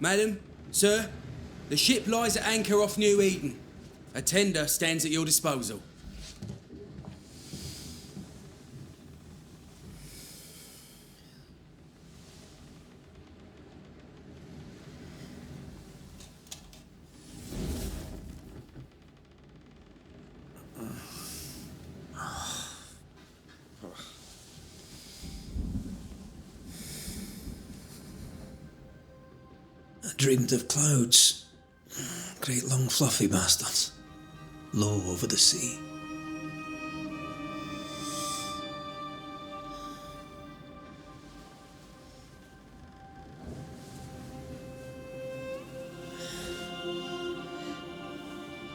Madam, sir, the ship lies at anchor off New Eden. A tender stands at your disposal. I dreamed of clouds, great long fluffy bastards, low over the sea.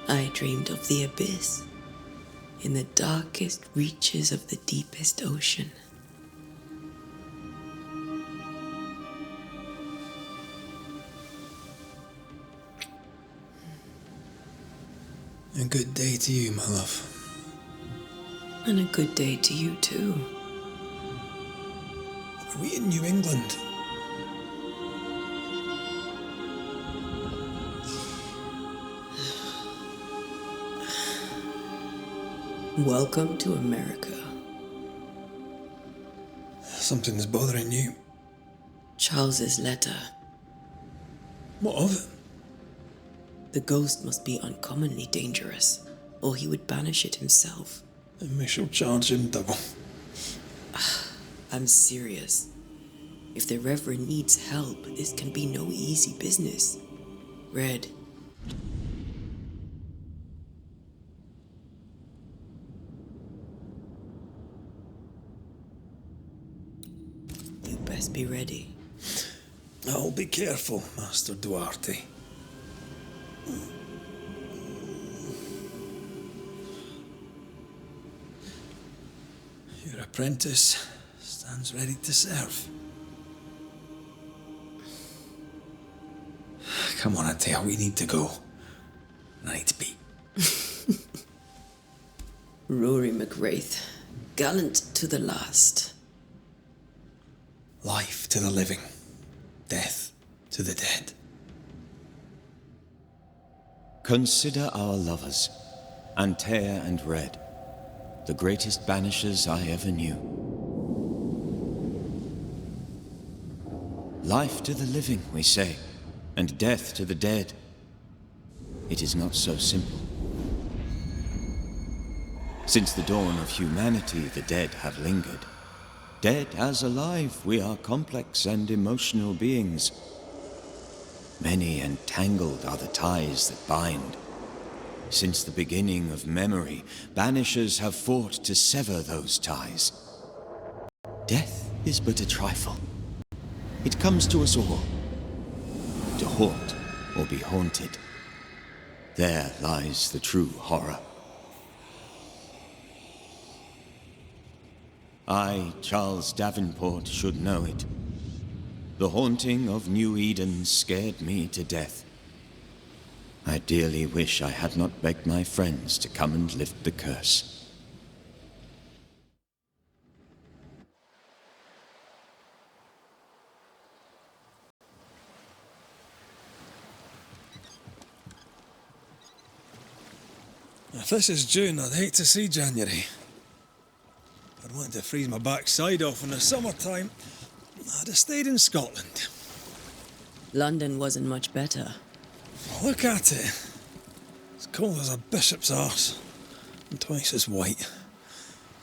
I dreamed of the abyss, in the darkest reaches of the deepest ocean. A good day to you, my love. And a good day to you too. Are we in New England? Welcome to America. Something's bothering you. Charles's letter. What of it? The ghost must be uncommonly dangerous, or he would banish it himself. And we shall charge him double. I'm serious. If the Reverend needs help, this can be no easy business. Red. You best be ready. I'll be careful, Master Duarte. Your apprentice stands ready to serve. Come on, Atea, we need to go. I need to be. Rory McWraith, gallant to the last. Life to the living, death to the dead. Consider our lovers, Antea and Red, the greatest banishers I ever knew. Life to the living, we say, and death to the dead. It is not so simple. Since the dawn of humanity, the dead have lingered. Dead as alive, we are complex and emotional beings. Many and tangled are the ties that bind. Since the beginning of memory, banishers have fought to sever those ties. Death is but a trifle. It comes to us all. To haunt or be haunted. There lies the true horror. I, Charles Davenport, should know it. The haunting of New Eden scared me to death. I dearly wish I had not begged my friends to come and lift the curse. If this is June, I'd hate to see January. I'd want to freeze my backside off in the summertime. I'd have stayed in Scotland. London wasn't much better. Look at it. It's cold as a bishop's arse, and twice as white.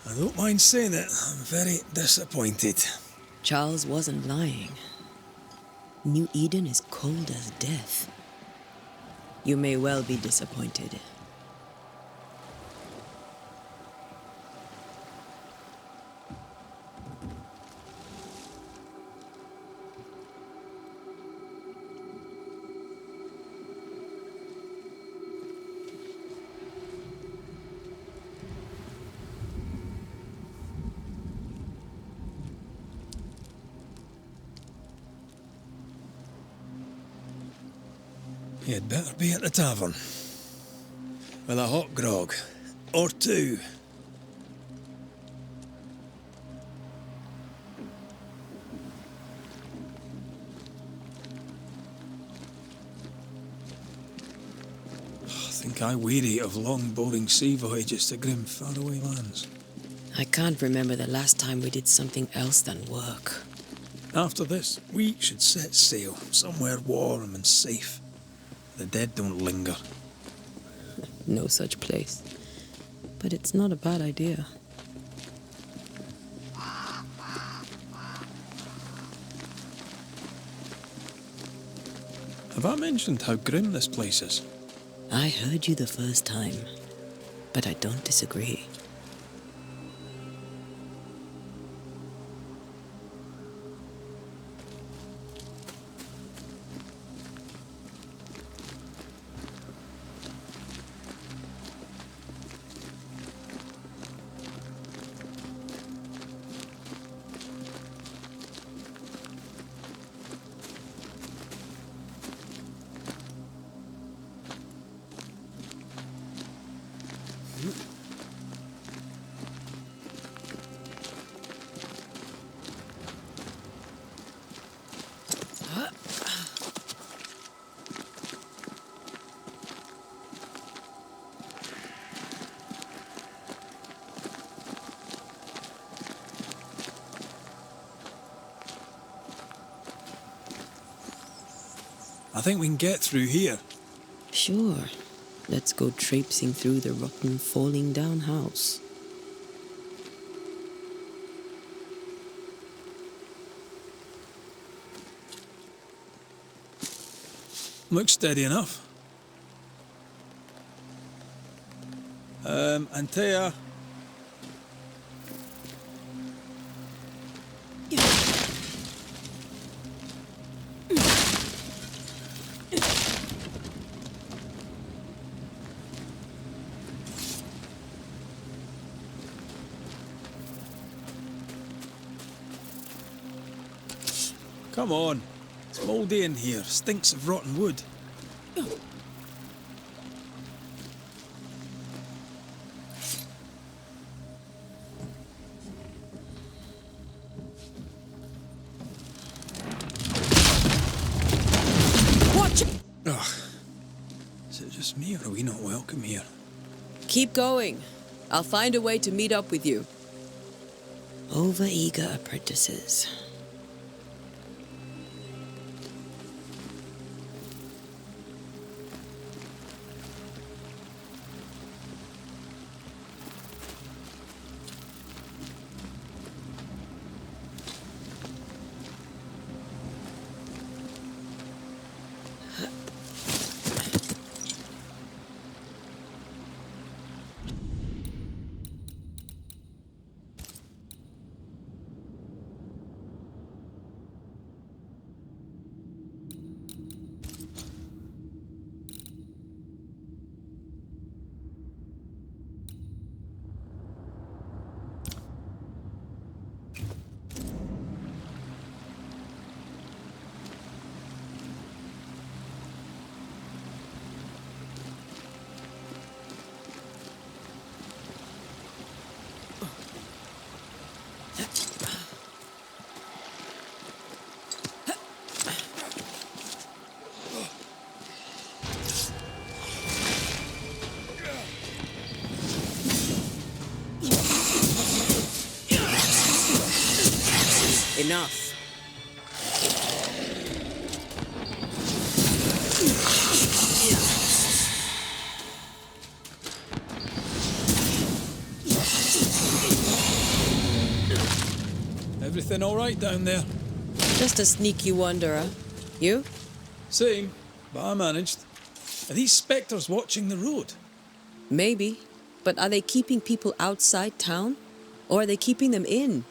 I don't mind saying it, I'm very disappointed. Charles wasn't lying. New Eden is cold as death. You may well be disappointed. You'd better be at the tavern. With a hot grog. Or two. think I weary of long, boring sea voyages to grim, faraway lands. I can't remember the last time we did something else than work. After this, we should set sail somewhere warm and safe. The dead don't linger. No such place. But it's not a bad idea. Have I mentioned how grim this place is? I heard you the first time, but I don't disagree. I think we can get through here. Sure. Let's go traipsing through the rotten, falling down house. Looks steady enough. Antea. Come on. It's mouldy in here. Stinks of rotten wood. Watch it! Ugh. Is it just me, or are we not welcome here? Keep going. I'll find a way to meet up with you. Over-eager apprentices. Enough. Everything all right down there? Just a sneaky wanderer. You? Same, but I managed. Are these spectres watching the road? Maybe. But are they keeping people outside town? Or are they keeping them in?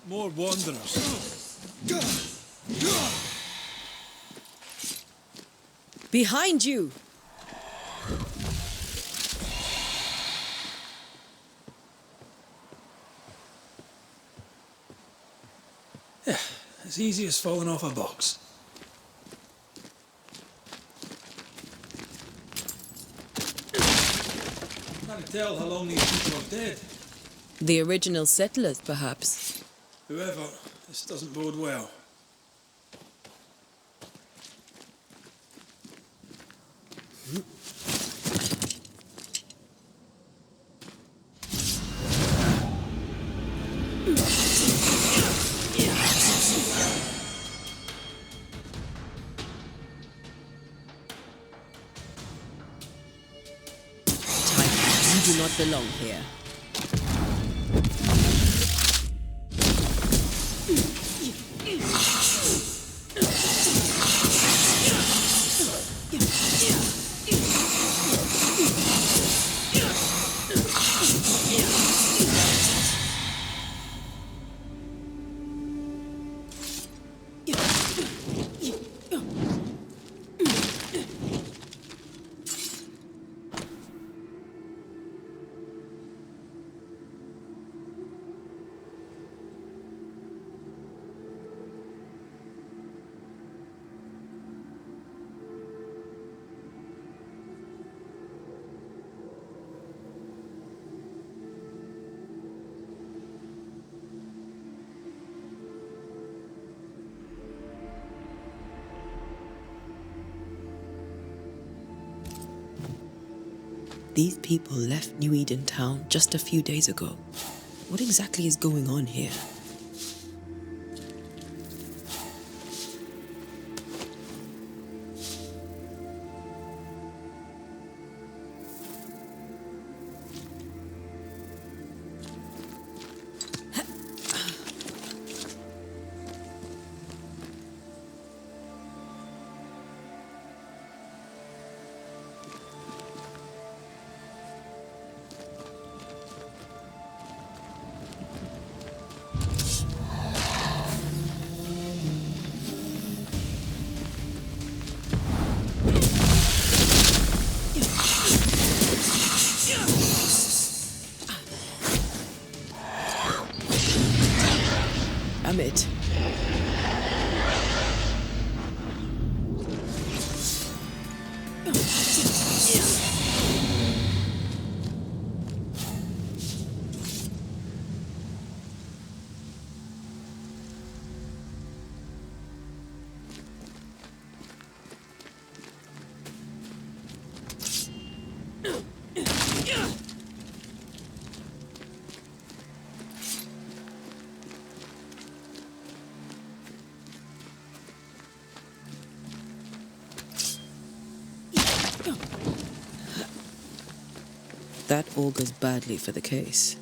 More wanderers. Behind you! Yeah, as easy as falling off a box. Can't tell how long these people are dead. The original settlers, perhaps. Whoever, this doesn't bode well. You do not belong here. These people left New Eden Town just a few days ago. What exactly is going on here? Damn it. That augurs badly for the case.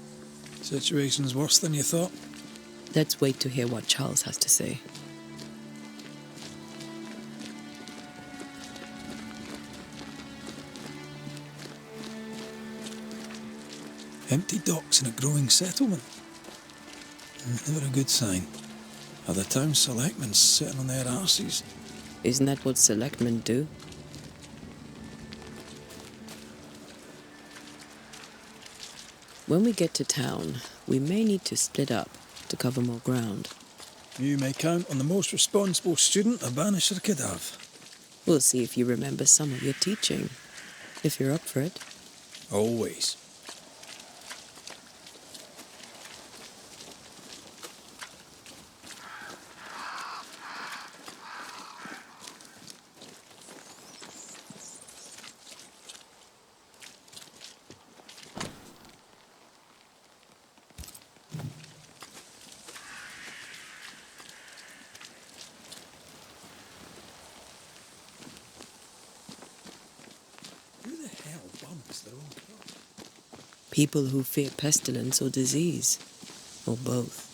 Situation's worse than you thought. Let's wait to hear what Charles has to say. Empty docks in a growing settlement. Never a good sign. Are the town selectmen sitting on their arses? Isn't that what selectmen do? When we get to town, we may need to split up to cover more ground. You may count on the most responsible student a Banisher could have. We'll see if you remember some of your teaching, if you're up for it. Always. People who fear pestilence or disease, or both.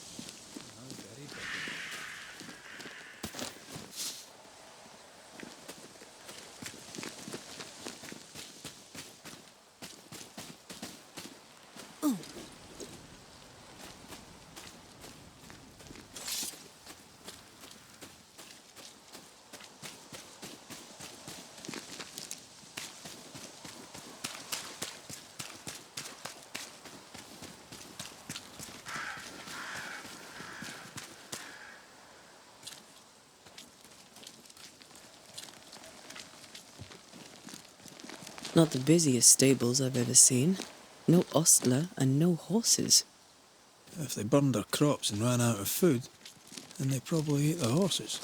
Not the busiest stables I've ever seen. No ostler and no horses. If they burned their crops and ran out of food, then they probably ate the horses.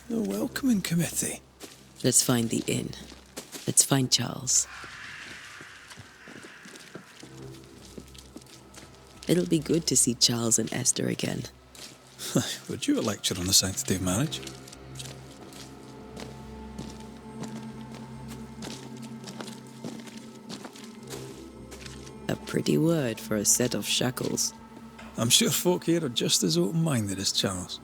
The welcoming committee. Let's find the inn. Let's find Charles. It'll be good to see Charles and Esther again. Would you a lecture on the sanctity of marriage? A pretty word for a set of shackles. I'm sure folk here are just as open-minded as Charles.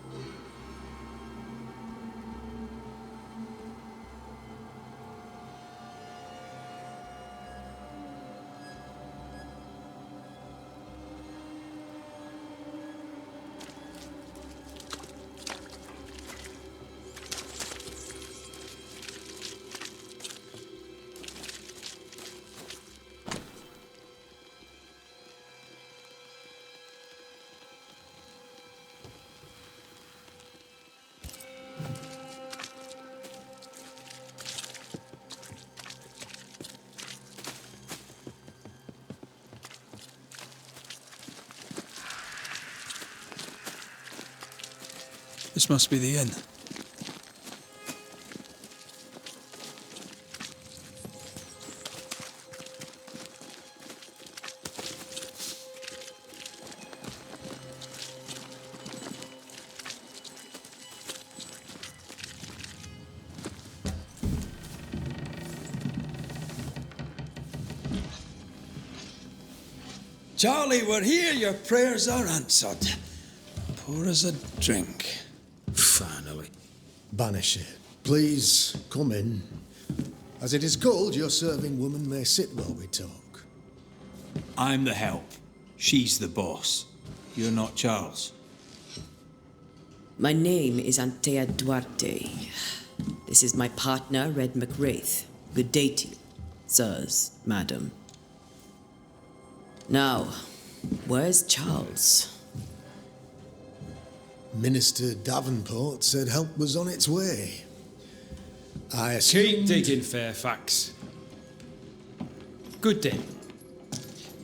This must be the inn. Charlie, we're here. Your prayers are answered. Pour us a drink. Finally. Banisher, please come in. As it is called, your serving woman may sit while we talk. I'm the help. She's the boss. You're not Charles. My name is Antea Duarte. This is my partner, Red McWraith. Good day to you, sirs, madam. Now, where's Charles? Minister Davenport said help was on its way. I assume... Keep digging, Fairfax. Good day.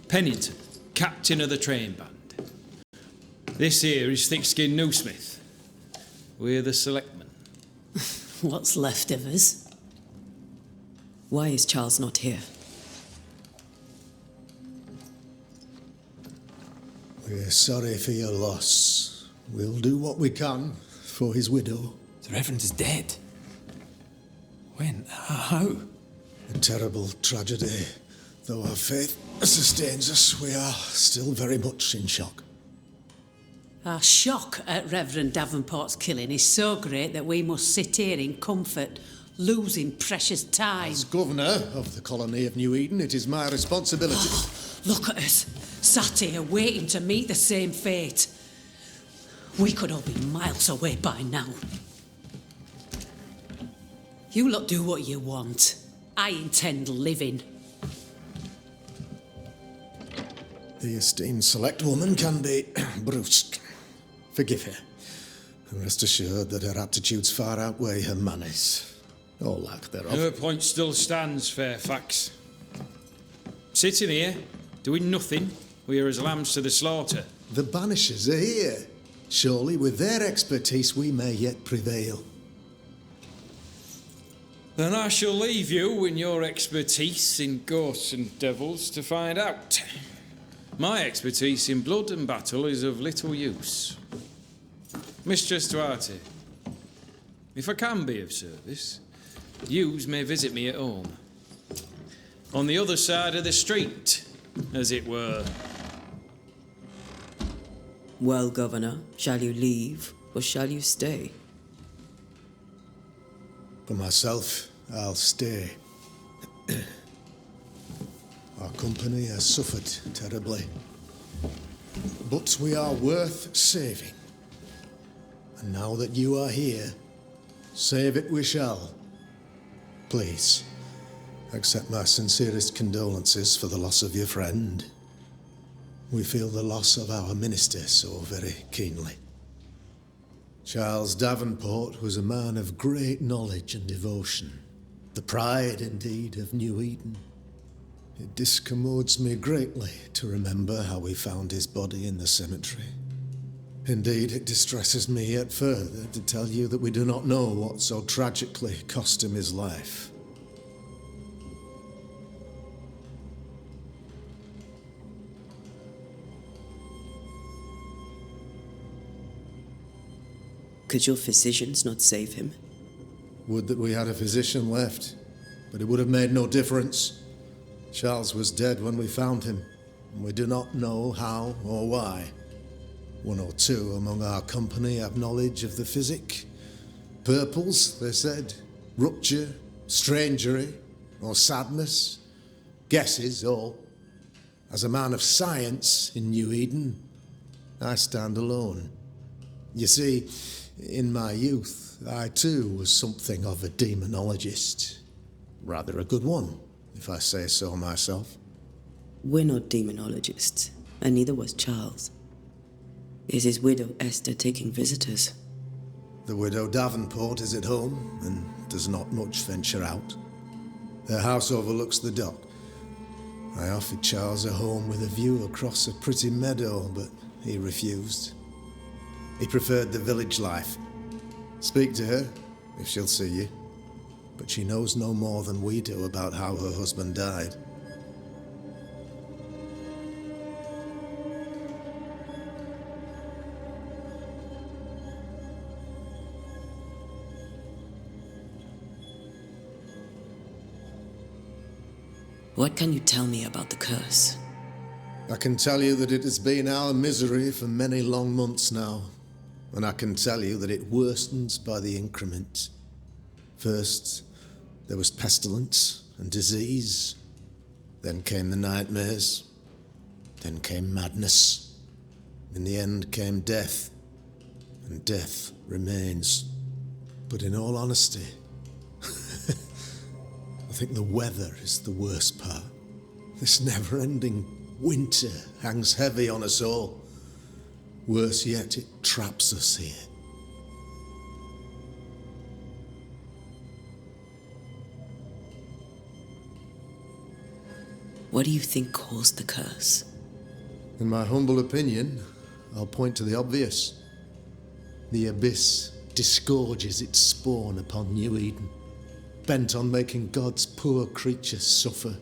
Pennington, captain of the train band. This here is Thick-Skinned Newsmith. We're the selectmen. What's left of us? Why is Charles not here? We're sorry for your loss. We'll do what we can for his widow. The Reverend is dead. When? How? A terrible tragedy. Though our faith sustains us, we are still very much in shock. Our shock at Reverend Davenport's killing is so great that we must sit here in comfort, losing precious time. As governor of the colony of New Eden, it is my responsibility... Look at us, sat here waiting to meet the same fate. We could all be miles away by now. You lot do what you want. I intend living. The esteemed select woman can be brusque. Forgive her. And rest assured that her aptitudes far outweigh her manners. Or lack thereof. Her point still stands, Fairfax. Sitting here, doing nothing, we are as lambs to the slaughter. The Banishers are here. Surely with their expertise we may yet prevail. Then I shall leave you and your expertise in ghosts and devils to find out. My expertise in blood and battle is of little use. Mistress Duarte, if I can be of service, yous may visit me at home. On the other side of the street, as it were. Well, Governor, shall you leave or shall you stay? For myself, I'll stay. Our company has suffered terribly. But we are worth saving. And now that you are here, save it we shall. Please, accept my sincerest condolences for the loss of your friend. We feel the loss of our minister so very keenly. Charles Davenport was a man of great knowledge and devotion, the pride, indeed, of New Eden. It discommodes me greatly to remember how we found his body in the cemetery. Indeed, it distresses me yet further to tell you that we do not know what so tragically cost him his life. Could your physicians not save him? Would that we had a physician left, but it would have made no difference. Charles was dead when we found him, and we do not know how or why. One or two among our company have knowledge of the physic. Purples, they said, rupture, strangery, or sadness. Guesses, all. As a man of science in New Eden, I stand alone. You see, in my youth, I too was something of a demonologist. Rather a good one, if I say so myself. We're not demonologists, and neither was Charles. Is his widow Esther taking visitors? The widow Davenport is at home and does not much venture out. Her house overlooks the dock. I offered Charles a home with a view across a pretty meadow, but he refused. He preferred the village life. Speak to her, if she'll see you. But she knows no more than we do about how her husband died. What can you tell me about the curse? I can tell you that it has been our misery for many long months now, and I can tell you that it worsens by the increment. First, there was pestilence and disease. Then came the nightmares. Then came madness. In the end came death, and death remains. But in all honesty, I think the weather is the worst part. This never-ending winter hangs heavy on us all. Worse yet, it traps us here. What do you think caused the curse? In my humble opinion, I'll point to the obvious. The abyss disgorges its spawn upon New Eden, bent on making God's poor creatures suffer.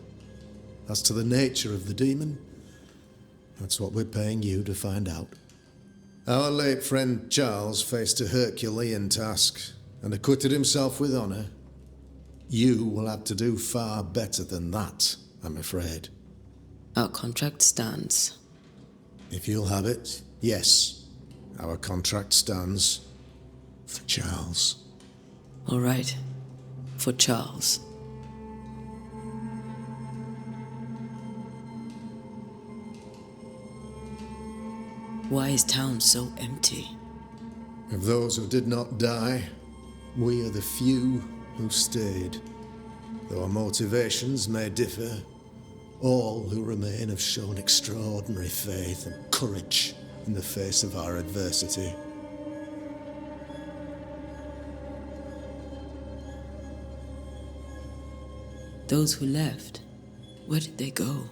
As to the nature of the demon, that's what we're paying you to find out. Our late friend Charles faced a Herculean task and acquitted himself with honour. You will have to do far better than that, I'm afraid. Our contract stands. If you'll have it, yes, our contract stands for Charles. All right, for Charles. Why is town so empty? Of those who did not die, we are the few who stayed. Though our motivations may differ, all who remain have shown extraordinary faith and courage in the face of our adversity. Those who left, where did they go?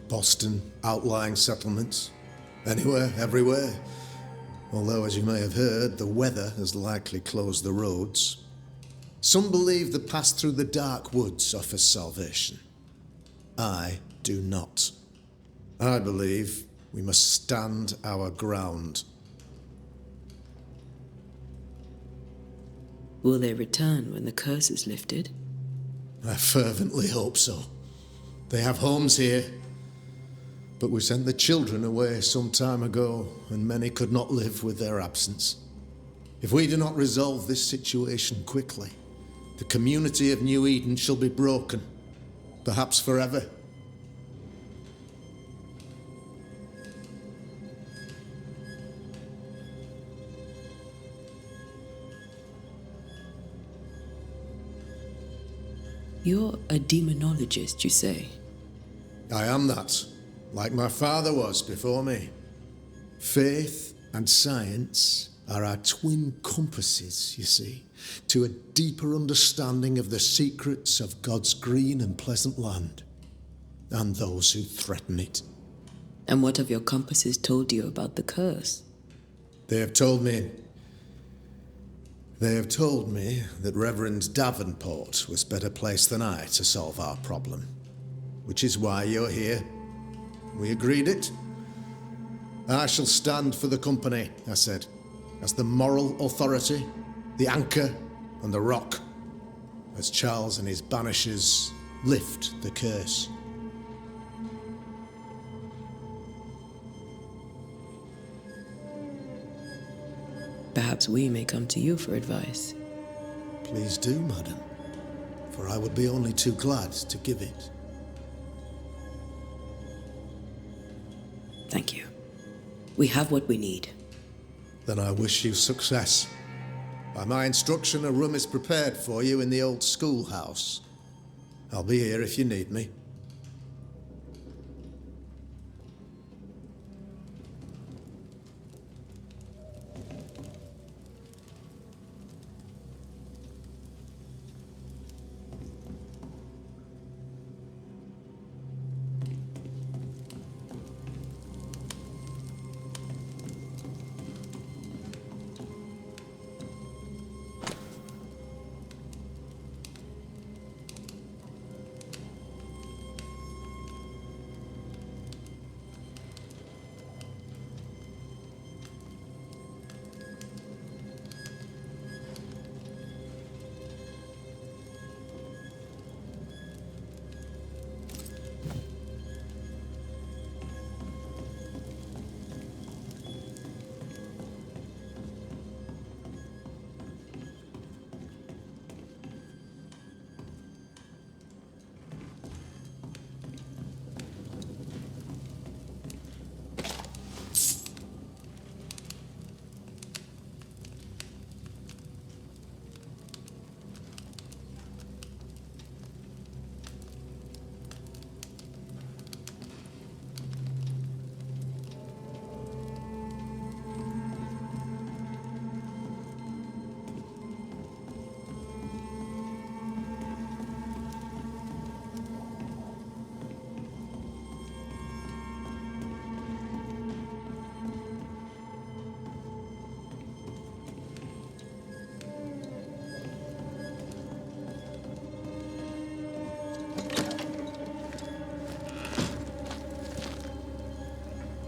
Boston, outlying settlements. Anywhere, everywhere. Although, as you may have heard, the weather has likely closed the roads. Some believe the path through the dark woods offers salvation. I do not. I believe we must stand our ground. Will they return when the curse is lifted? I fervently hope so. They have homes here. But we sent the children away some time ago, and many could not live with their absence. If we do not resolve this situation quickly, The community of New Eden shall be broken, perhaps forever. You're a demonologist, you say? I am that, like my father was before me. Faith and science are our twin compasses, you see, to a deeper understanding of the secrets of God's green and pleasant land, and those who threaten it. And what have your compasses told you about the curse? They have told me that Reverend Davenport was better placed than I to solve our problem, which is why you're here. We agreed it. I shall stand for the company, I said, as the moral authority, the anchor and the rock, as Charles and his Banishers lift the curse. Perhaps we may come to you for advice. Please do, madam, for I would be only too glad to give it. Thank you. We have what we need. Then I wish you success. By my instruction, a room is prepared for you in the old schoolhouse. I'll be here if you need me.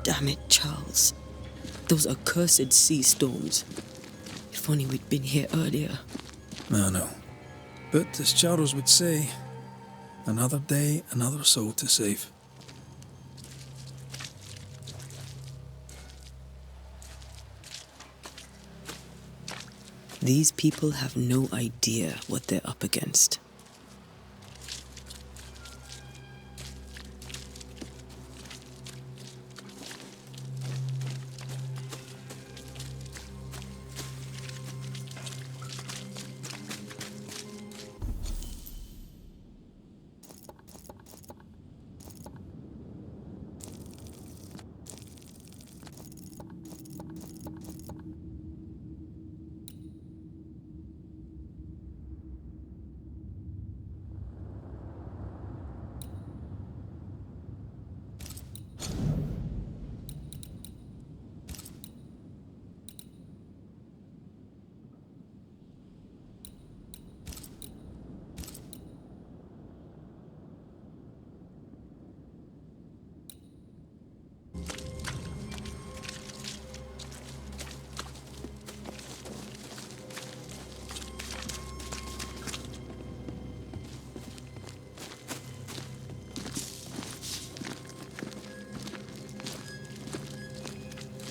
Damn it, Charles. Those accursed sea storms. If only we'd been here earlier. I know. But as Charles would say, another day, another soul to save. These people have no idea what they're up against.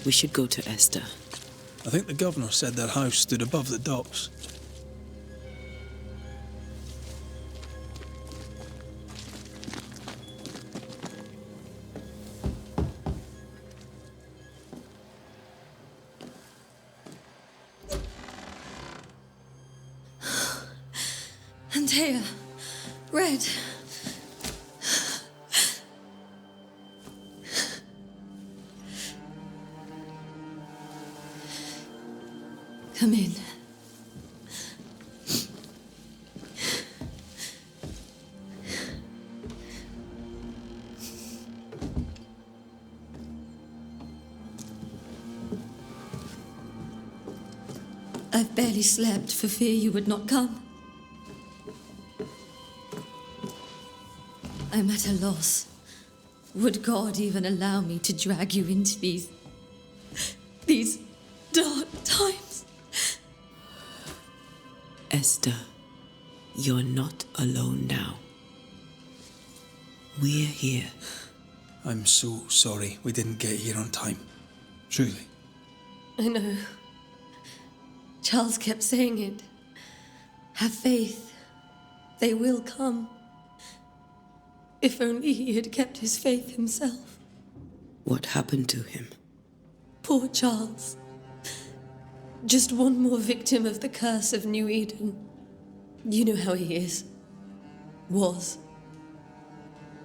We should go to Esther. I think the governor said that house stood above the docks. Antea. Red. Come in. I've barely slept for fear you would not come. I'm at a loss. Would God even allow me to drag you into these dark times? Esther, you're not alone now. We're here. I'm so sorry we didn't get here on time. Truly. I know. Charles kept saying it. Have faith. They will come. If only he had kept his faith himself. What happened to him? Poor Charles. Just one more victim of the curse of New Eden. You know how he is. Was.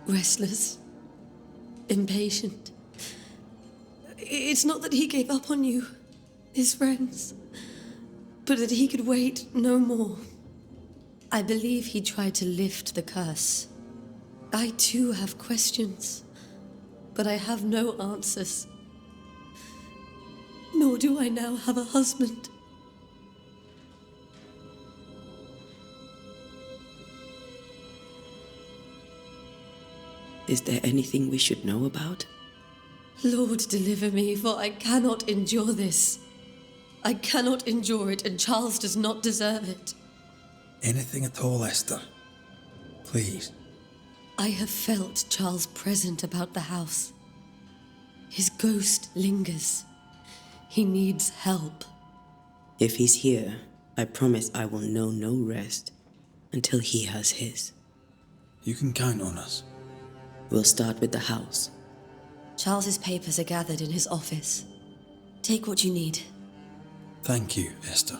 Restless. Impatient. It's not that he gave up on you, his friends, but that he could wait no more. I believe he tried to lift the curse. I too have questions, but I have no answers. Nor do I now have a husband. Is there anything we should know about? Lord, deliver me, for I cannot endure this. I cannot endure it, and Charles does not deserve it. Anything at all, Esther. Please. I have felt Charles present about the house. His ghost lingers. He needs help. If he's here, I promise I will know no rest until he has his. You can count on us. We'll start with the house. Charles's papers are gathered in his office. Take what you need. Thank you, Esther.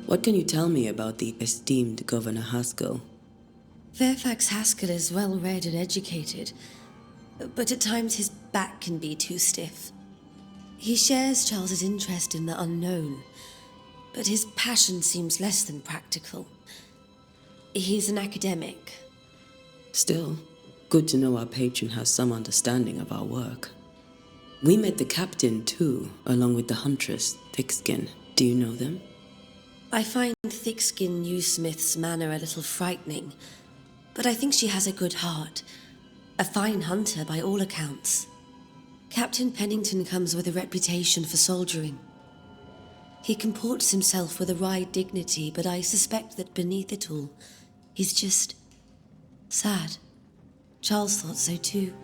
What can you tell me about the esteemed Governor Haskell? Fairfax Haskell is well read and educated, but at times his back can be too stiff. He shares Charles's interest in the unknown, but his passion seems less than practical. He's an academic. Still, good to know our patron has some understanding of our work. We met the captain too, along with the huntress, Thickskin. Do you know them? I find Thickskin Newsmith's manner a little frightening, but I think she has a good heart. A fine hunter by all accounts. Captain Pennington comes with a reputation for soldiering. He comports himself with a wry dignity, but I suspect that beneath it all, he's just sad. Charles thought so too.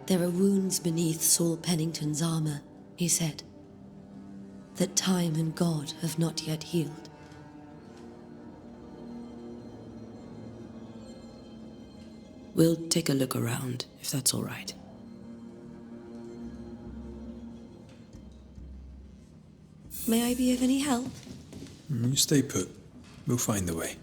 There are wounds beneath Saul Pennington's armor, he said, that time and God have not yet healed. We'll take a look around, if that's all right. May I be of any help? Stay put. We'll find the way.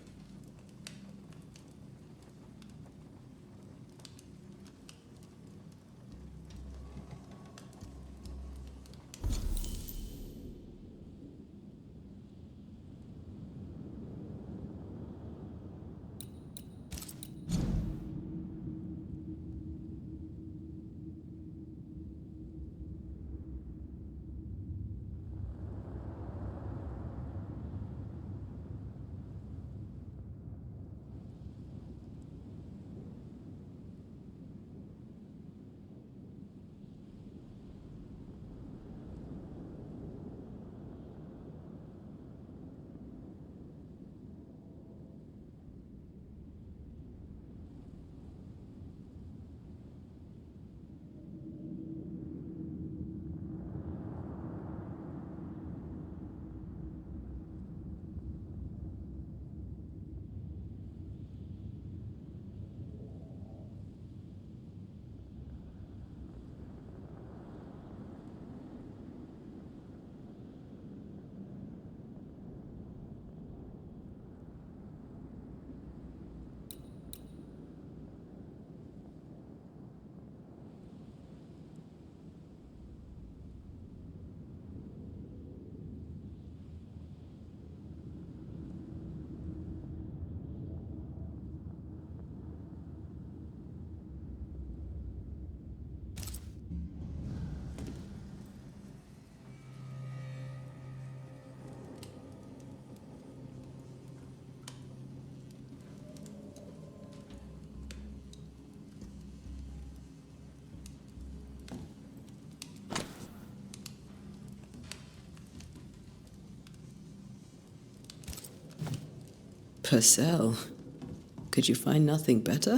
Purcell. Could you find nothing better?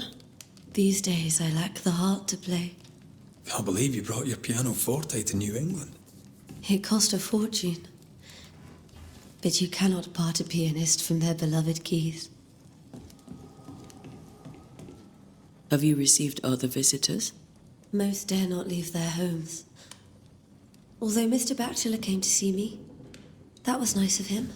These days I lack the heart to play. Can't believe you brought your pianoforte to New England. It cost a fortune. But you cannot part a pianist from their beloved keys. Have you received other visitors? Most dare not leave their homes. Although Mr. Bachelor came to see me, that was nice of him.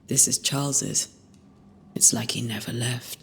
This is Charles's. It's like he never left.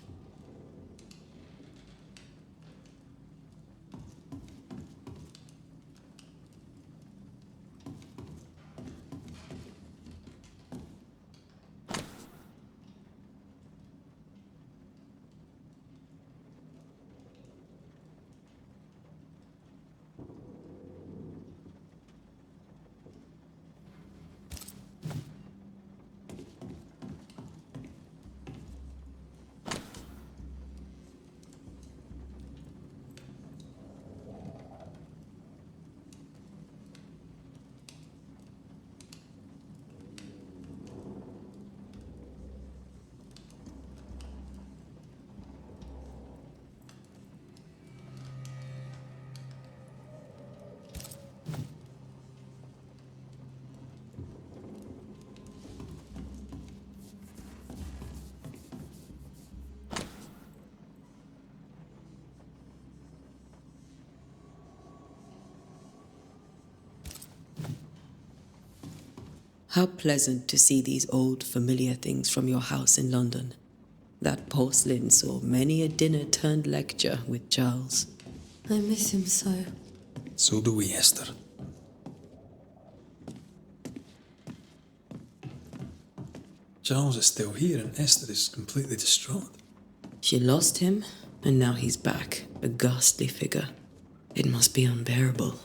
How pleasant to see these old familiar things from your house in London. That porcelain saw many a dinner turned lecture with Charles. I miss him so. So do we, Esther. Charles is still here and Esther is completely distraught. She lost him, and now he's back, a ghastly figure. It must be unbearable.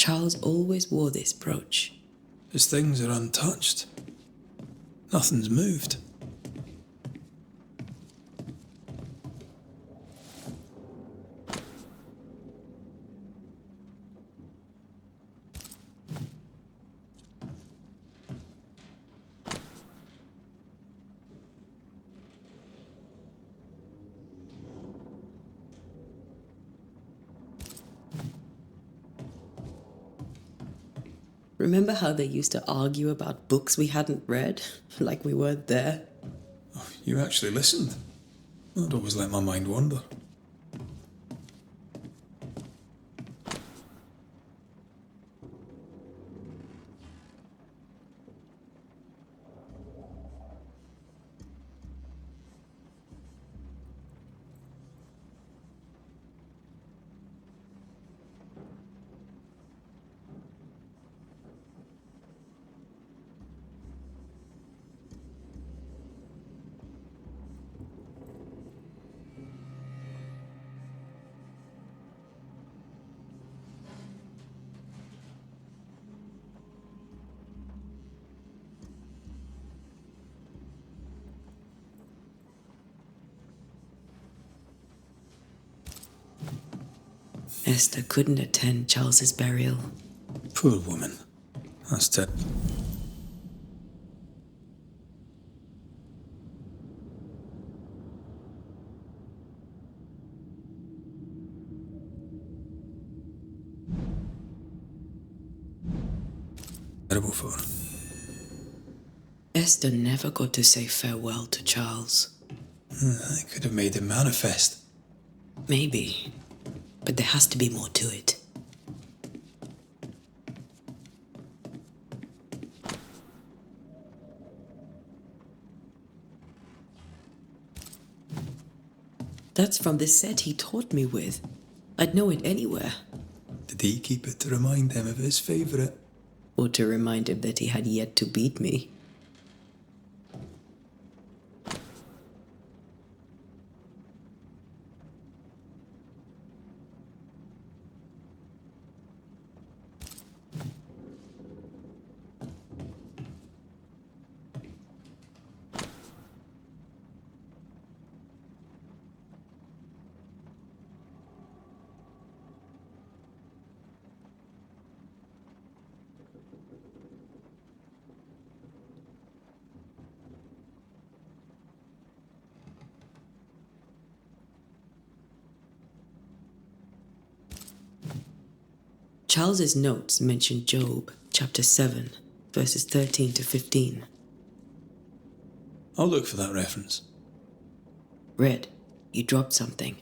Charles always wore this brooch. His things are untouched. Nothing's moved. Remember how they used to argue about books we hadn't read? Like we weren't there? Oh, you actually listened. I'd always let my mind wander. Esther couldn't attend Charles's burial. Poor woman. That's it. Terrible for her. Esther never got to say farewell to Charles. I could have made him manifest. Maybe. But there has to be more to it. That's from the set he taught me with. I'd know it anywhere. Did he keep it to remind him of his favourite? Or to remind him that he had yet to beat me. Charles's notes mention Job, chapter 7, verses 13 to 15. I'll look for that reference. Red, you dropped something.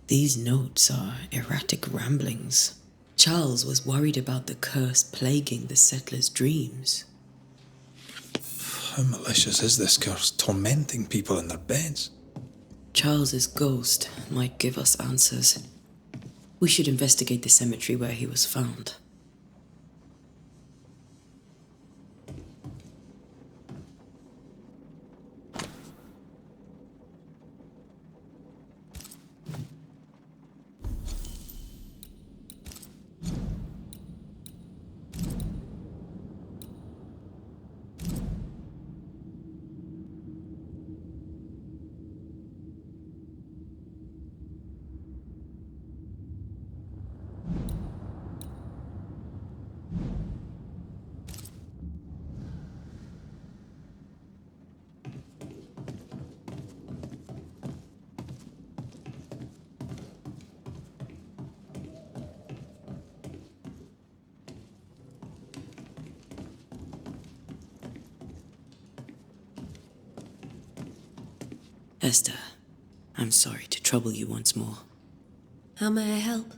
These notes are erratic ramblings. Charles was worried about the curse plaguing the settlers' dreams. How malicious is this curse, tormenting people in their beds? Charles's ghost might give us answers. We should investigate the cemetery where he was found. Esther, I'm sorry to trouble you once more. How may I help?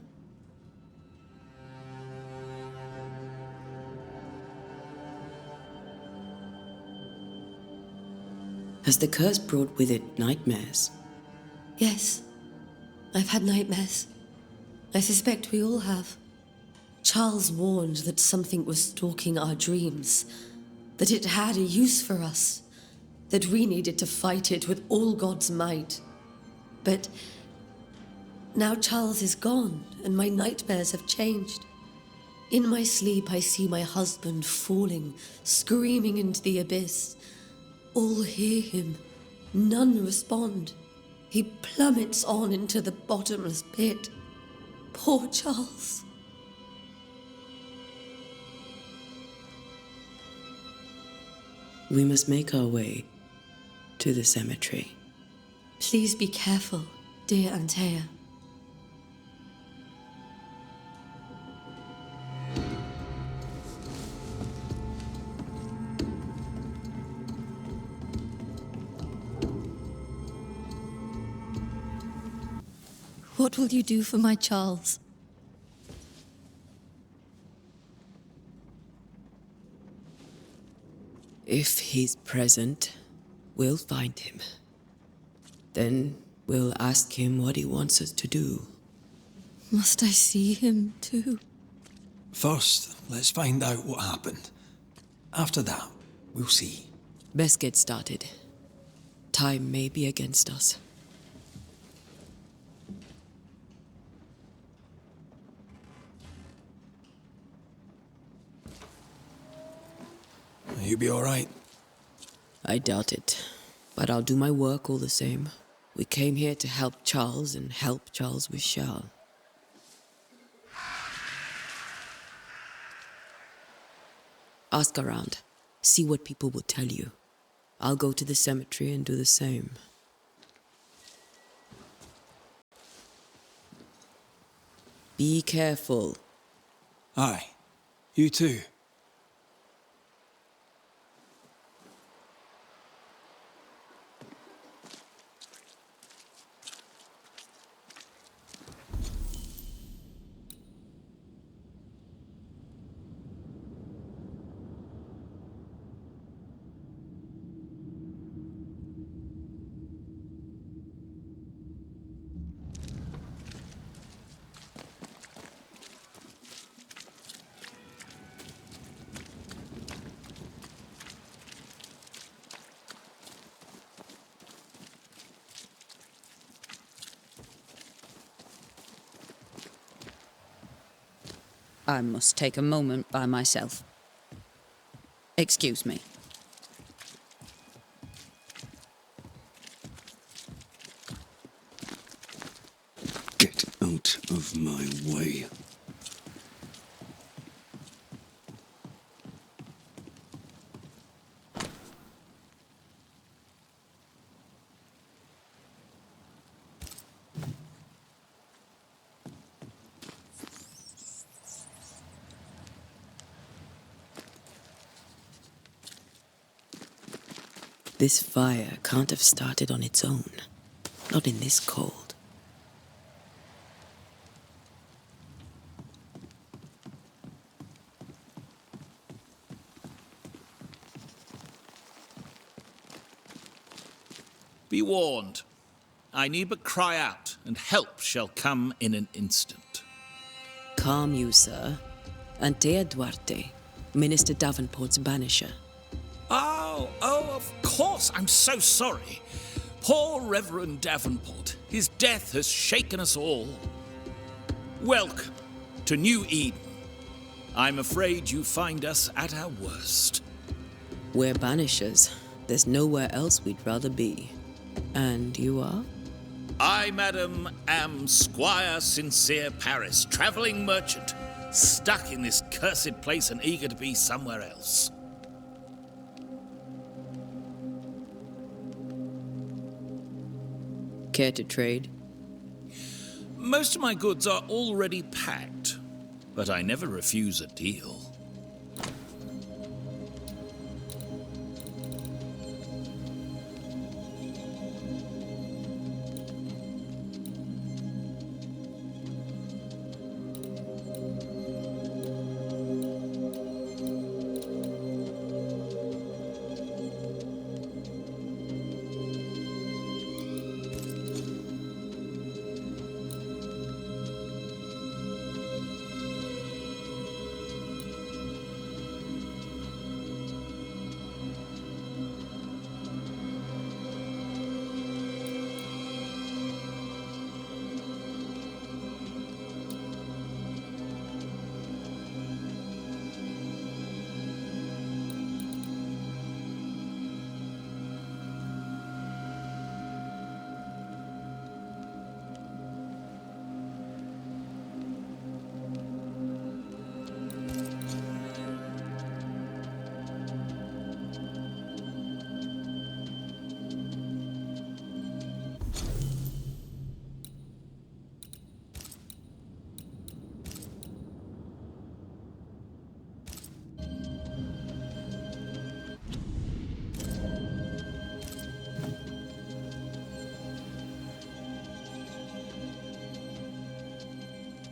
Has the curse brought with it nightmares? Yes. I've had nightmares. I suspect we all have. Charles warned that something was stalking our dreams, that it had a use for us, that we needed to fight it with all God's might. But now Charles is gone, and my nightmares have changed. In my sleep, I see my husband falling, screaming into the abyss. All hear him. None respond. He plummets on into the bottomless pit. Poor Charles. We must make our way to the cemetery. Please be careful, dear Antea. What will you do for my Charles? If he's present, we'll find him. Then we'll ask him what he wants us to do. Must I see him too? First, let's find out what happened. After that, we'll see. Best get started. Time may be against us. You be all right? I doubt it, but I'll do my work all the same. We came here to help Charles and help Charles with Charles. Ask around. See what people will tell you. I'll go to the cemetery and do the same. Be careful. Aye. You too. I must take a moment by myself. Excuse me. Get out of my way. This fire can't have started on its own. Not in this cold. Be warned. I need but cry out, and help shall come in an instant. Calm you, sir. Antea Duarte, Minister Davenport's banisher. Oh, of course. I'm so sorry. Poor Reverend Davenport. His death has shaken us all. Welcome to New Eden. I'm afraid you find us at our worst. We're banishers. There's nowhere else we'd rather be. And you are? I, madam, am Squire Sincere Paris, travelling merchant, stuck in this cursed place and eager to be somewhere else. Care to trade? Most of my goods are already packed, but I never refuse a deal.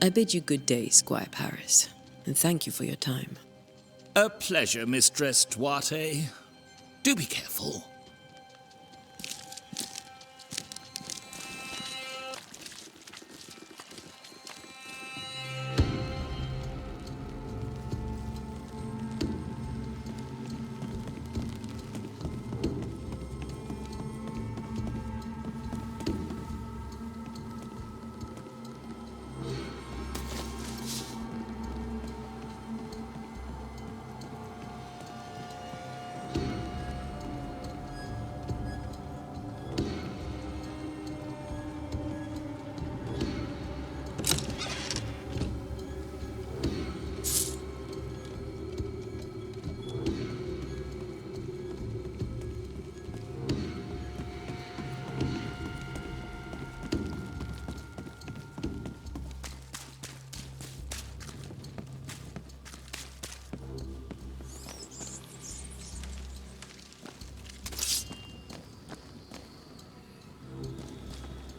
I bid you good day, Squire Paris, and thank you for your time. A pleasure, Mistress Duarte. Do be careful.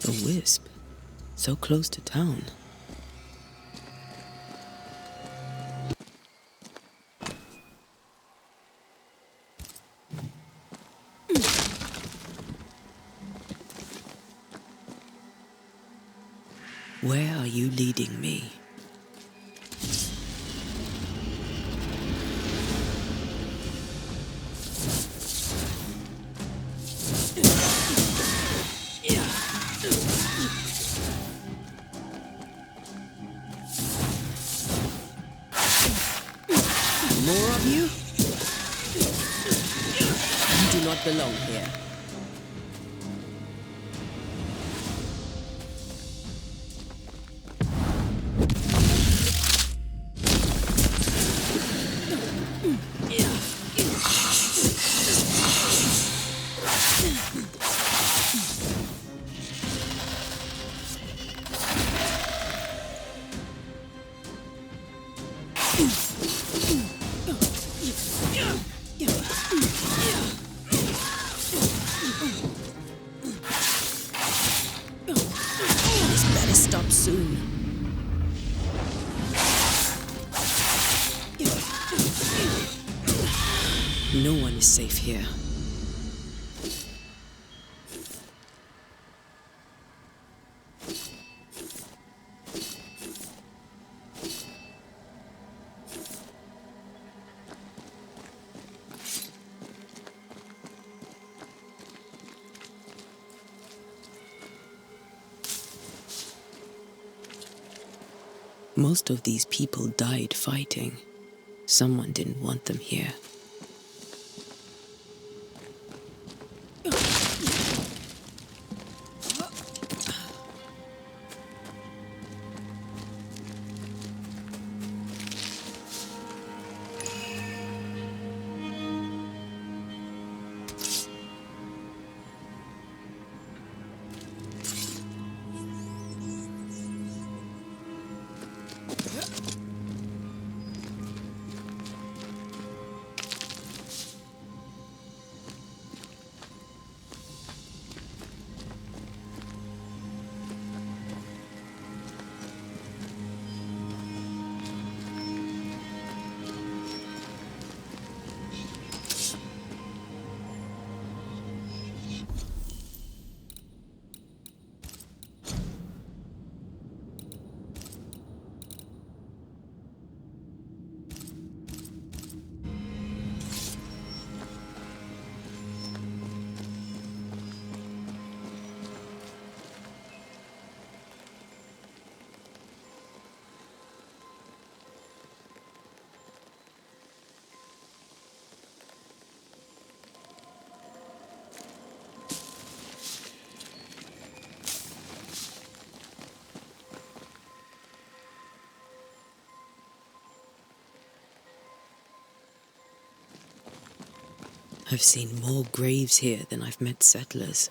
A wisp, so close to town. Where are you leading me? More of you? You do not belong here. Soon. No one is safe here. Most of these people died fighting. Someone didn't want them here. I've seen more graves here than I've met settlers.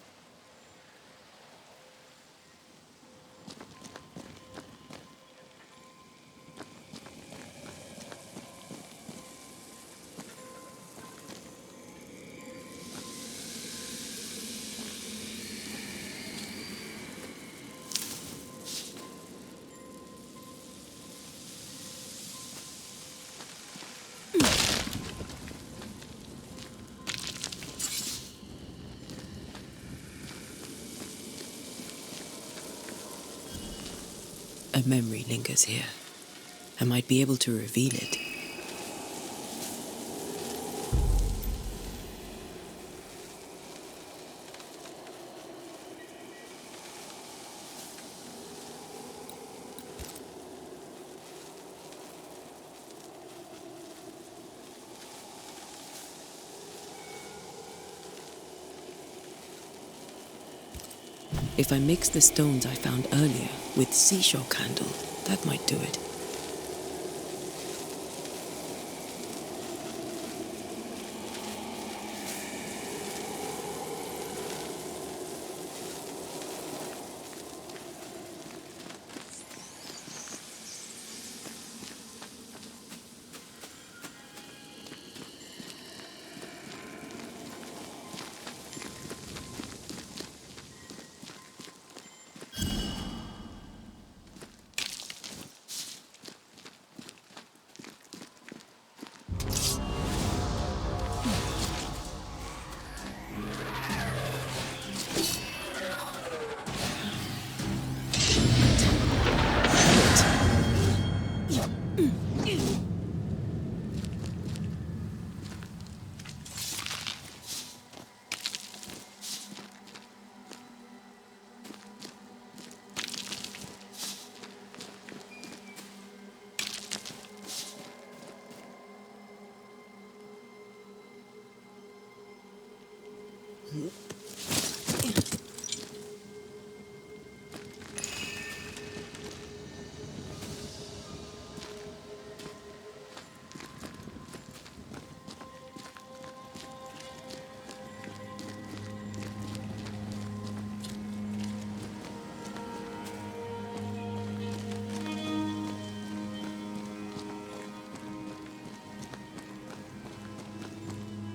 A memory lingers here. I might be able to reveal it. If I mix the stones I found earlier with seashore candle, that might do it.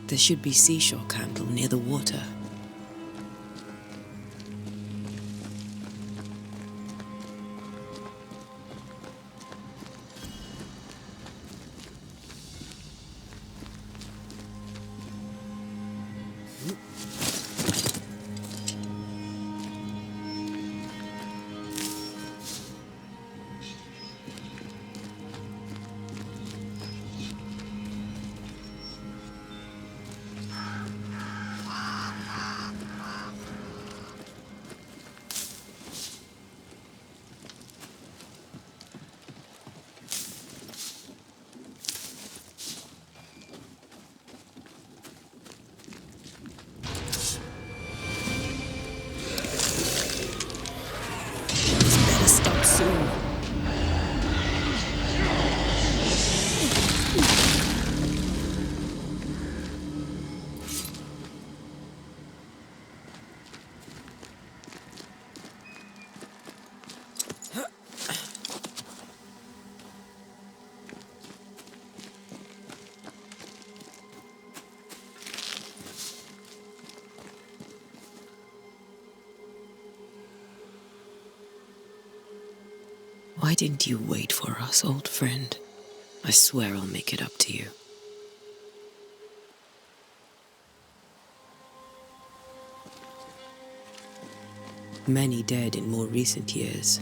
There should be seashore candle near the water. Why didn't you wait for us, old friend? I swear I'll make it up to you. Many dead in more recent years.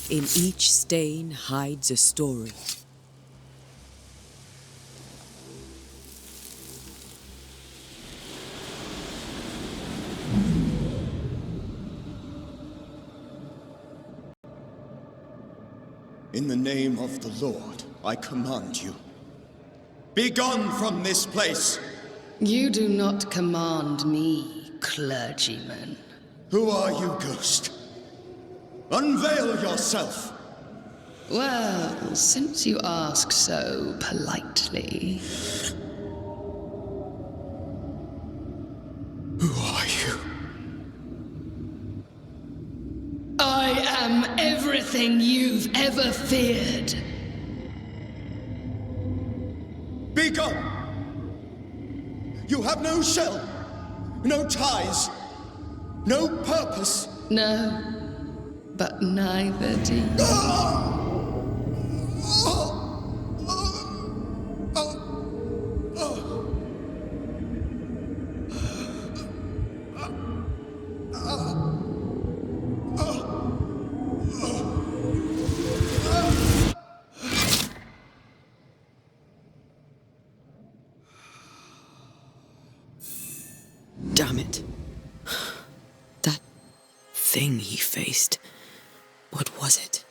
In each stain hides a story. In the name of the Lord, I command you. Be gone from this place! You do not command me, clergyman. Who are you, ghost? Unveil yourself! Well, since you ask so politely... Who are you? I am everything you've ever feared. Be gone! You have no shell, no ties, no purpose. No, but neither do you. Damn it. That thing he faced. What was it?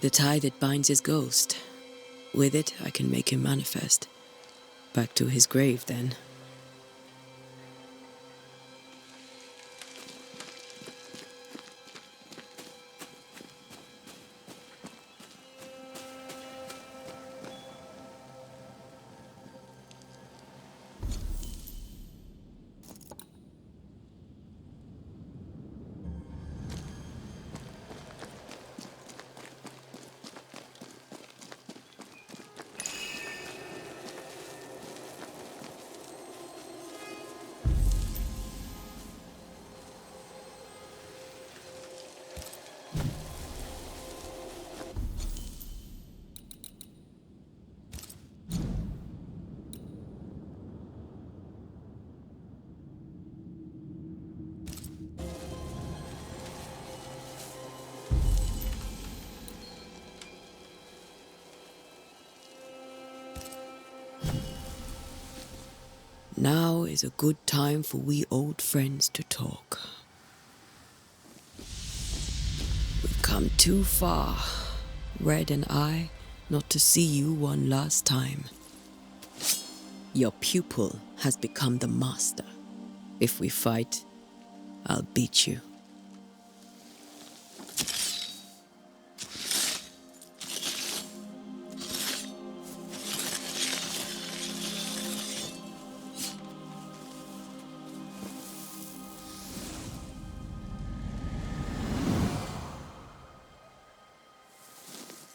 The tie that binds his ghost. With it, I can make him manifest. Back to his grave, then. Now is a good time for we old friends to talk. We've come too far, Red and I, not to see you one last time. Your pupil has become the master. If we fight, I'll beat you.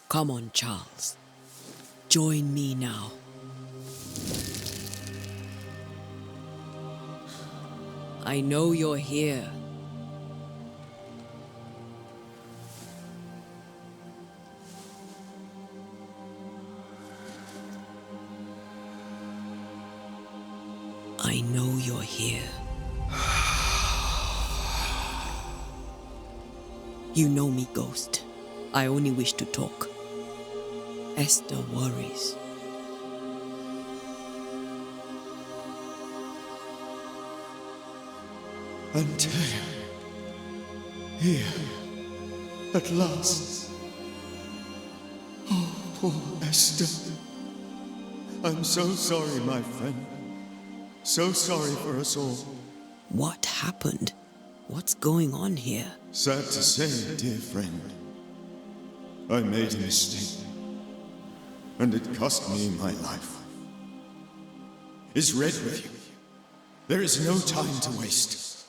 Come on, Charles. Join me now. I know you're here. I know you're here. You know me, Ghost. I only wish to talk. Esther worries. Antea, here, at last. Oh, poor Esther. I'm so sorry, my friend. So sorry for us all. What happened? What's going on here? Sad to say, dear friend, I made a mistake, and it cost me my life. Is Red with you? There is no time to waste.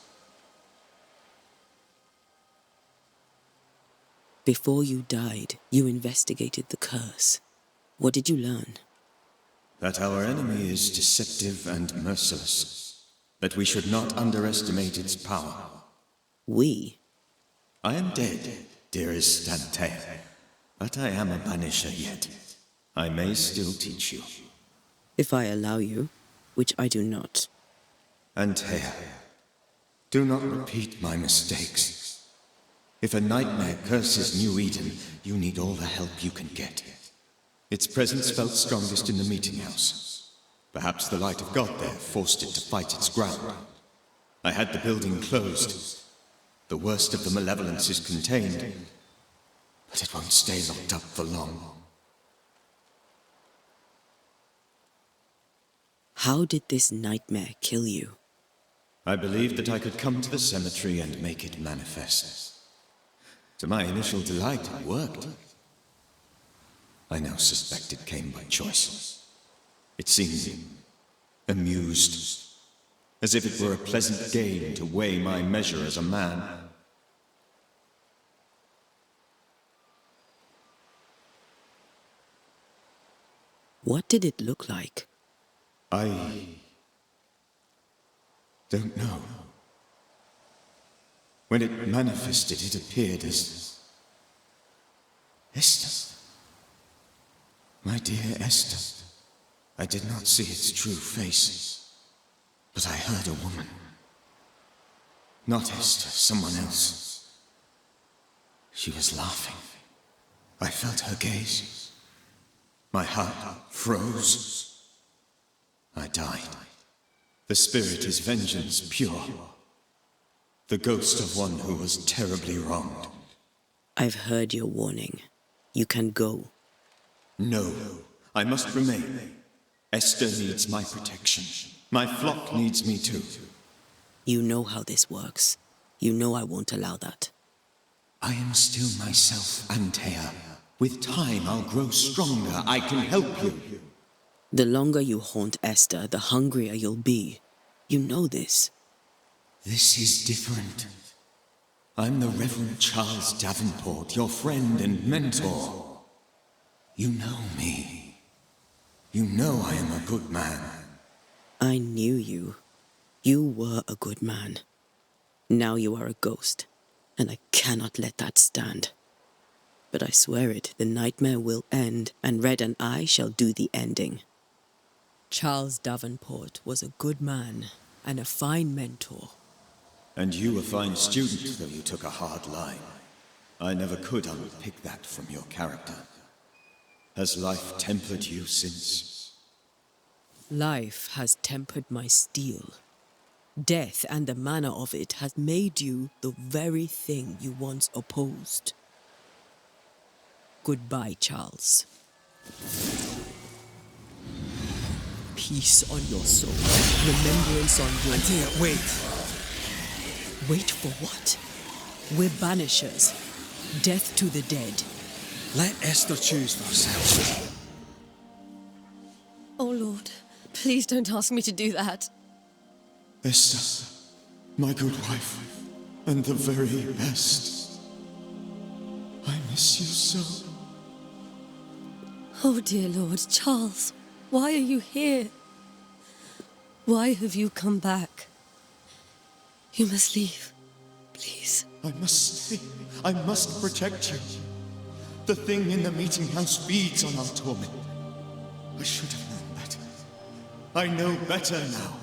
Before you died, you investigated the curse. What did you learn? That our enemy is deceptive and merciless. That we should not underestimate its power. We? I am dead, dearest Antea, but I am a Banisher yet. I may still teach you. If I allow you, which I do not. Antea, do not repeat my mistakes. If a nightmare curses New Eden, you need all the help you can get. Its presence felt strongest in the meeting house. Perhaps the light of God there forced it to fight its ground. I had the building closed. The worst of the malevolence is contained, but it won't stay locked up for long. How did this nightmare kill you? I believed that I could come to the cemetery and make it manifest. To my initial delight, it worked. I now suspect it came by choice. It seemed amused, as if it were a pleasant game to weigh my measure as a man. What did it look like? I don't know. When it manifested, it appeared as Esther. My dear Esther. I did not see its true face, but I heard a woman. Not Esther, someone else. She was laughing. I felt her gaze. My heart froze. I died. The spirit is vengeance pure. The ghost of one who was terribly wronged. I've heard your warning. You can go. No, I must remain. Esther needs my protection. My flock needs me too. You know how this works. You know I won't allow that. I am still myself, Antea. With time, I'll grow stronger. I can help you. The longer you haunt Esther, the hungrier you'll be. You know this. This is different. I'm the Reverend Charles Davenport, your friend and mentor. You know me. You know I am a good man. I knew you. You were a good man. Now you are a ghost, and I cannot let that stand. But I swear it, the nightmare will end, and Red and I shall do the ending. Charles Davenport was a good man and a fine mentor. And you a fine student, though you took a hard line. I never could unpick that from your character. Has life tempered you since? Life has tempered my steel. Death and the manner of it has made you the very thing you once opposed. Goodbye, Charles. Peace on your soul. Remembrance on your... Antea, wait. Wait for what? We're banishers. Death to the dead. Let Esther choose for herself. Oh, Lord, please don't ask me to do that. Esther, my good wife, and the very best. I miss you so. Oh, dear Lord, Charles, why are you here? Why have you come back? You must leave, please. I must stay. I must protect you. The thing in the meeting house feeds on our torment. I should have known better. I know better now.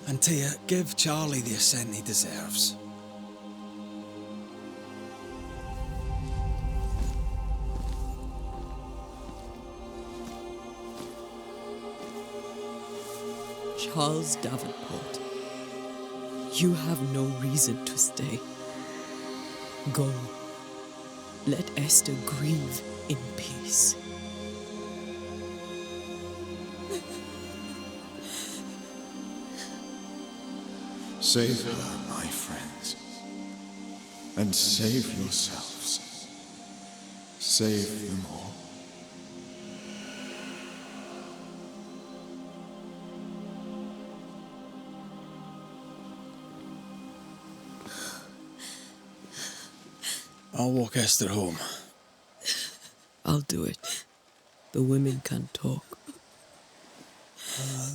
And Tia, give Charlie the ascent he deserves. Charles Davenport, you have no reason to stay. Go. Let Esther grieve in peace. Save her, my friends. And save yourselves. Save them all. I'll walk Esther home. I'll do it. The women can talk.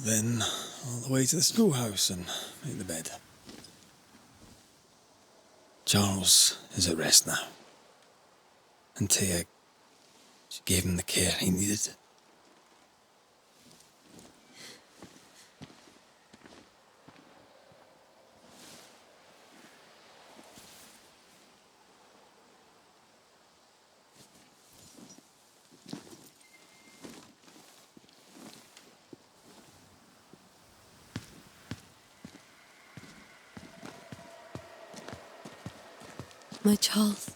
Then all the way to the schoolhouse and make the bed. Charles is at rest now. And Tia, she gave him the care he needed. My Charles.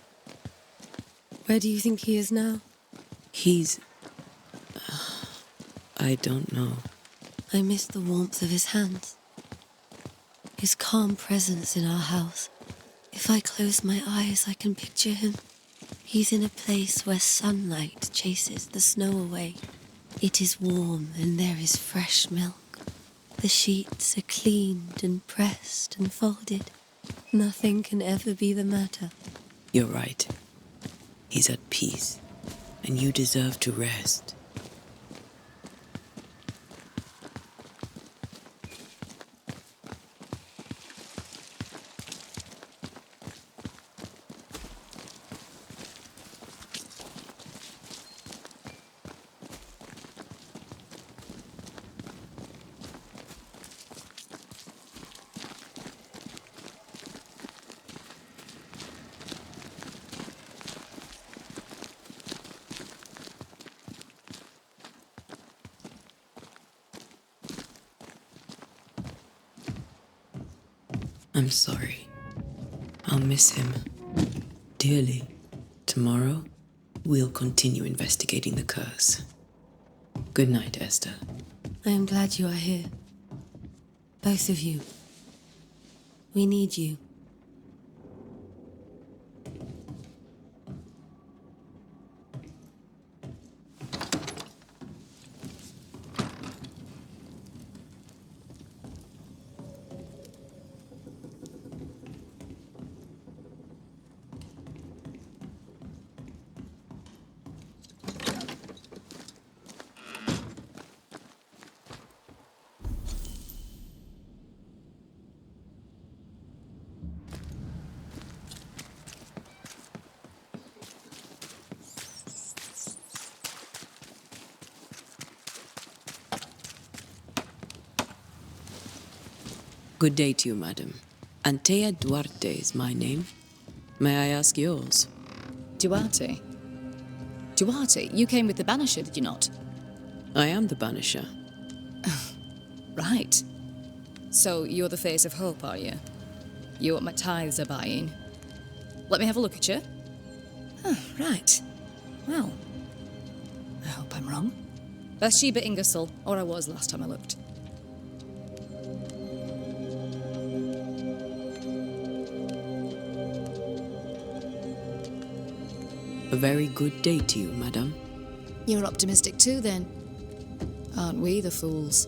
Where do you think he is now? He's... I don't know. I miss the warmth of his hands. His calm presence in our house. If I close my eyes, I can picture him. He's in a place where sunlight chases the snow away. It is warm and there is fresh milk. The sheets are cleaned and pressed and folded. Nothing can ever be the matter. You're right. He's at peace, and you deserve to rest. I'm sorry. I'll miss him dearly. Tomorrow, we'll continue investigating the curse. Good night, Esther. I am glad you are here. Both of you. We need you. Good day to you, madam. Antea Duarte is my name. May I ask yours? Duarte? Duarte, you came with the Banisher, did you not? I am the Banisher. Right. So you're the face of hope, are you? You're what my tithes are buying. Let me have a look at you. Oh, right. Well, I hope I'm wrong. Bathsheba Ingersoll, or I was last time I looked. A very good day to you, madam. You're optimistic too, then. Aren't we the fools?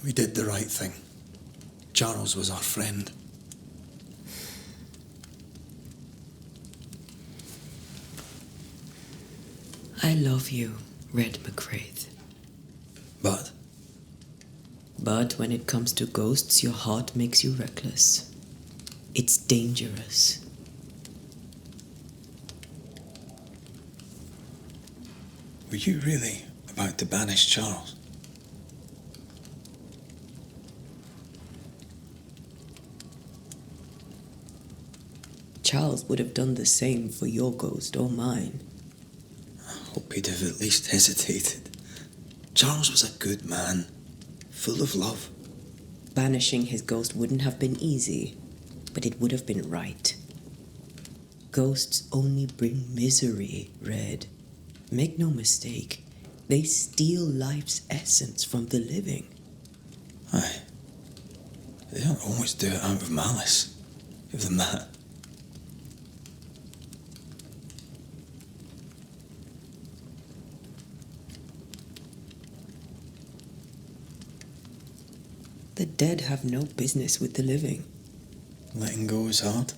We did the right thing. Charles was our friend. I love you, Red McCraith. But? But when it comes to ghosts, your heart makes you reckless. It's dangerous. Were you really about to banish Charles? Charles would have done the same for your ghost or mine. I hope he'd have at least hesitated. Charles was a good man, full of love. Banishing his ghost wouldn't have been easy, but it would have been right. Ghosts only bring misery, Red. Make no mistake, they steal life's essence from the living. Aye. They don't always do it out of malice. Give them that. The dead have no business with the living. Letting go is hard,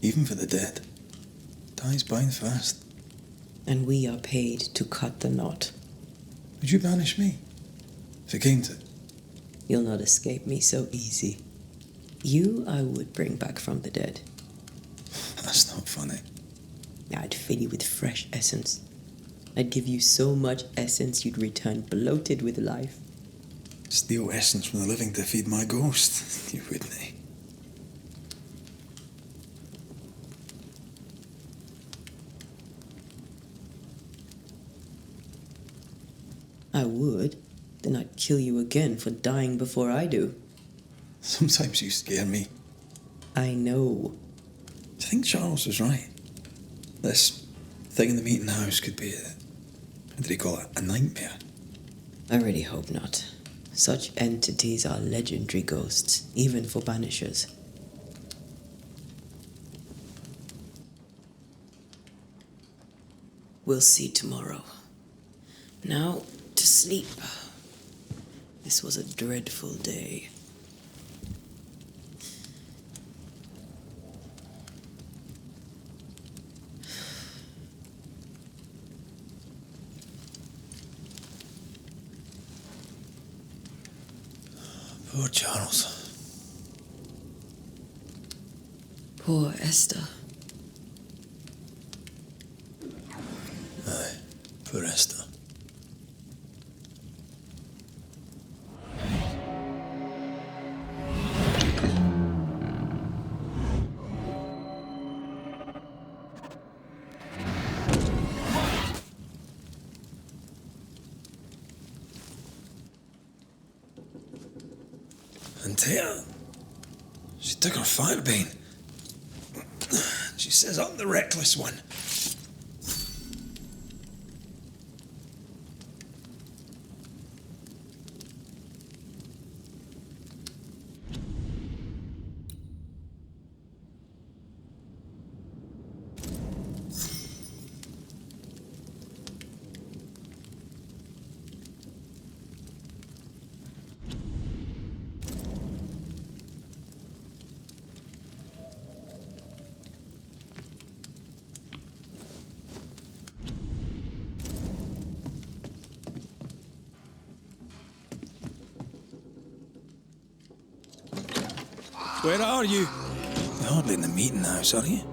even for the dead. Time's bind fast. And we are paid to cut the knot. Would you banish me? If it came to it? You'll not escape me so easy. You I would bring back from the dead. That's not funny. I'd fill you with fresh essence. I'd give you so much essence you'd return bloated with life. Steal essence from the living to feed my ghost. You wouldn't, eh? I would. Then I'd kill you again for dying before I do. Sometimes you scare me. I know. Do you think Charles was right? This thing in the meeting house could be what did he call it? A nightmare? I really hope not. Such entities are legendary ghosts, even for Banishers. We'll see tomorrow. Now, to sleep. This was a dreadful day. Poor Charles. Poor Esther. Aye, poor Esther. And Tia, she took her firebane. She says I'm the reckless one. Where are you? You're hardly in the meeting house, are you?